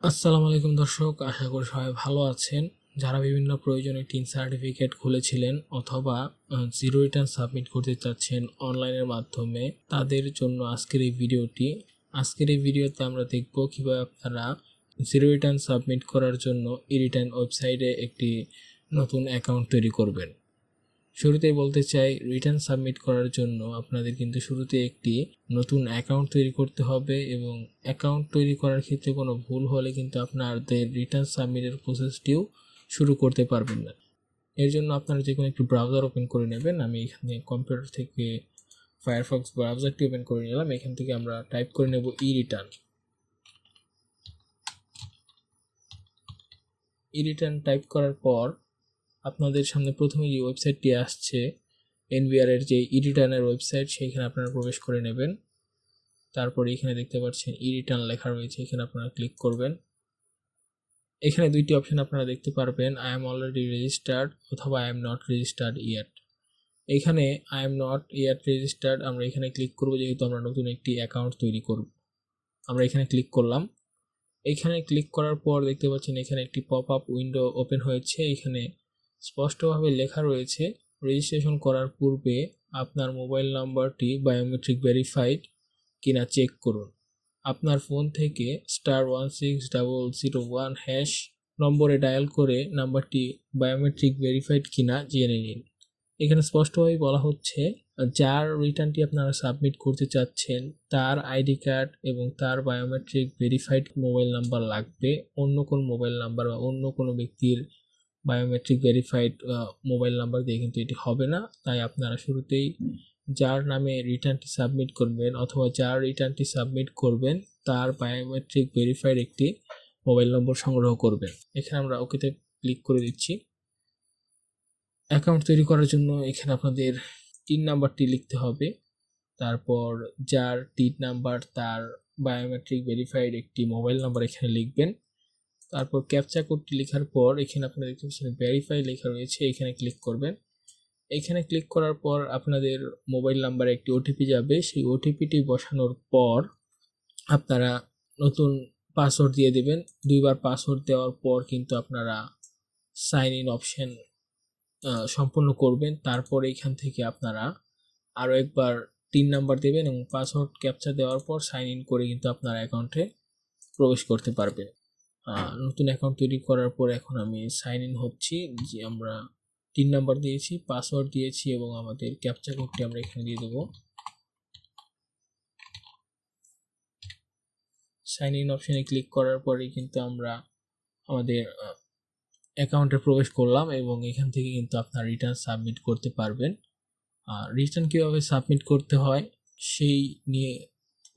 আসসালামু আলাইকুম দর্শক, আশা করি সবাই ভালো আছেন। যারা বিভিন্ন প্রয়োজনে টিন সার্টিফিকেট খুলেছিলেন অথবা জিরো রিটার্ন সাবমিট করতে চাচ্ছেন অনলাইনের মাধ্যমে, তাদের জন্য আজকের এই ভিডিওতে আমরা দেখব কিভাবে আপনারা জিরো রিটার্ন সাবমিট করার জন্য ই-রিটার্ন ওয়েবসাইটে একটি নতুন অ্যাকাউন্ট তৈরি করবেন। শুরুতেই বলতে চাই, রিটার্ন সাবমিট করার জন্য আপনাদের কিন্তু শুরুতে একটি নতুন অ্যাকাউন্ট তৈরি করতে হবে এবং অ্যাকাউন্ট তৈরি করার ক্ষেত্রে কোনো ভুল হলে কিন্তু আপনাদের রিটার্ন সাবমিটের প্রসেসটিও শুরু করতে পারবেন না। এর জন্য আপনারা যে কোনো একটি ব্রাউজার ওপেন করে নেবেন। আমি এখানে কম্পিউটার থেকে ফায়ারফক্স ব্রাউজারটি ওপেন করে নিলাম। এখান থেকে আমরা টাইপ করে নেব ই-রিটার্ন টাইপ করার পর আপনাদের সামনে প্রথমে যে ওয়েবসাইটটি আসছে এনবিআর এর যে ই-রিটার্নের ওয়েবসাইট, সেইখানে আপনারা প্রবেশ করে নেবেন। তারপরে এখানে দেখতে পাচ্ছেন ই-রিটার্ন লেখা রয়েছে, এখানে আপনারা ক্লিক করবেন। এখানে দুইটি অপশন আপনারা দেখতে পারবেন, আই এম অলরেডি রেজিস্টার্ড অথবা I am not registered yet. এখানে I am not yet registered আমরা এখানে ক্লিক করব, যেহেতু আমরা নতুন একটি অ্যাকাউন্ট তৈরি করব। আমরা এখানে ক্লিক করলাম। এখানে ক্লিক করার পর দেখতে পাচ্ছেন এখানে একটি পপ আপ উইন্ডো ওপেন হয়েছে। এখানে স্পষ্টভাবে লেখা রয়েছে, রেজিস্ট্রেশন করার পূর্বে আপনার মোবাইল নাম্বারটি বায়োমেট্রিক ভেরিফাইড কিনা চেক করুন। আপনার ফোন থেকে *16001# নম্বরে ডায়াল করে নাম্বারটি বায়োমেট্রিক ভেরিফাইড কিনা জেনে নিন। এখানে স্পষ্টভাবে বলা হচ্ছে, যার রিটার্নটি আপনারা সাবমিট করতে চাচ্ছেন তার আইডি কার্ড এবং তার বায়োমেট্রিক ভেরিফাইড মোবাইল নাম্বার লাগবে। অন্য কোনো মোবাইল নাম্বার বা অন্য কোনো ব্যক্তির বায়োমেট্রিক ভেরিফাইড মোবাইল নাম্বার দিয়ে কিন্তু এটি হবে না। তাই আপনারা শুরুতেই যার নামে রিটার্নটি সাবমিট করবেন অথবা যার রিটার্নটি সাবমিট করবেন তার বায়োমেট্রিক ভেরিফাইড একটি মোবাইল নম্বর সংগ্রহ করবেন। এখানে আমরা ওকেতে ক্লিক করে দিচ্ছি। অ্যাকাউন্ট তৈরি করার জন্য এখানে আপনাদের টিন নাম্বারটি লিখতে হবে। তারপর যার টিন নাম্বার তার বায়োমেট্রিক ভেরিফাইড একটি মোবাইল নাম্বার এখানে লিখবেন। তারপর ক্যাপচা কোডটি লেখার পর এখানে আপনারা দেখতে পাচ্ছেন ভেরিফাই লেখা রয়েছে, এখানে ক্লিক করবেন। এখানে ক্লিক করার পর আপনাদের মোবাইল নাম্বারে একটি ওটিপি যাবে। সেই ওটিপিটি বসানোর পর আপনারা নতুন পাসওয়ার্ড দিয়ে দেবেন। দুইবার পাসওয়ার্ড দেওয়ার পর কিন্তু আপনারা সাইন ইন অপশন সম্পূর্ণ করবেন। তারপর এখান থেকে আপনারা আরও একবার 3 নাম্বার দেবেন এবং পাসওয়ার্ড ক্যাপচা দেওয়ার পর সাইন ইন করে কিন্তু আপনার অ্যাকাউন্টে প্রবেশ করতে পারবেন। নতুন অ্যাকাউন্ট তৈরি করার পর এখন আমি সাইন ইন হচ্ছি। যে আমরা 3 নাম্বার দিয়েছি, পাসওয়ার্ড দিয়েছি এবং আমাদের ক্যাপচা কোডটি আমরা এখানে দিয়ে দেবো। সাইন ইন অপশনে ক্লিক করার পরে কিন্তু আমরা আমাদের অ্যাকাউন্টে প্রবেশ করলাম এবং এখান থেকে কিন্তু আপনার রিটার্ন সাবমিট করতে পারবেন। রিটার্ন কীভাবে সাবমিট করতে হয় সেই নিয়ে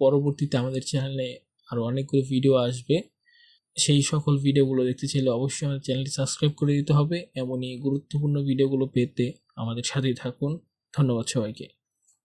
পরবর্তীতে আমাদের চ্যানেলে আরও অনেকগুলো ভিডিও আসবে। সেই সকল ভিডিওগুলো দেখতে চাইলে অবশ্যই আমাদের চ্যানেলটি সাবস্ক্রাইব করে দিতে হবে। এমনই গুরুত্বপূর্ণ ভিডিওগুলো পেতে আমাদের সাথেই থাকুন। ধন্যবাদ সবাইকে।